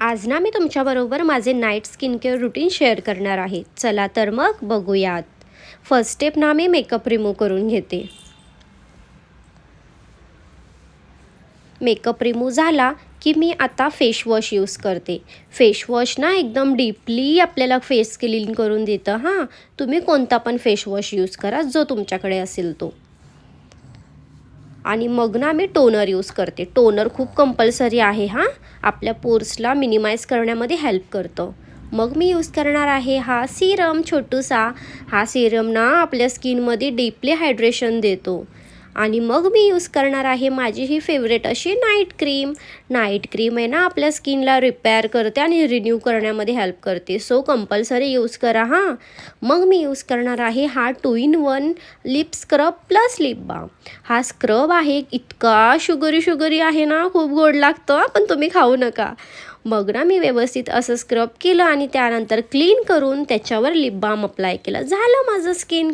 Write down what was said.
आज ना मी तुमच्याबरोबर माझे night skin care routine share करणार आहे. चला तर मग बघूयात. फर्स्ट स्टेप ना मी मेकअप रिमूव्ह करून घेते. मेकअप रिमूव्ह झाला की मी आता फेस वॉश यूज करते. फेस वॉश ना एकदम डीपली आपल्याला फेस क्लीन करून देतं. हां, तुम्ही कोणता पण फेस वॉश यूज करा जो तुमच्याकडे असेल तो. आणि मग ना मी टोनर यूज करते. टोनर खूप कंपल्सरी आहे हां, आपल्या पोर्सला मिनिमाइज करण्यामध्ये हेल्प करतं. मग मी यूज करणार आहे हा सिरम छोटूसा. हा सिरम ना आपल्या स्किनमध्ये डीपली हायड्रेशन देतो. आणि मग मी यूज करणार आहे माझी ही फेवरेट अशी नाईट क्रीम. नाईट क्रीम आहे ना आपल्या स्किनला रिपेअर करते आणि रिन्यू करण्यामध्ये हेल्प करते. सो कंपल्सरी यूज करा हां. मग मी यूज करणार आहे हा 2 in 1 lip scrub plus lip balm. हा स्क्रब आहे इतका शुगरी आहे ना, खूप गोड लागतं पण तुम्ही खाऊ नका. मग ना मी व्यवस्थित असं स्क्रब केलं आणि त्यानंतर क्लीन करून त्याच्यावर लिप बाम अप्लाय केलं. झालं माझं स्किन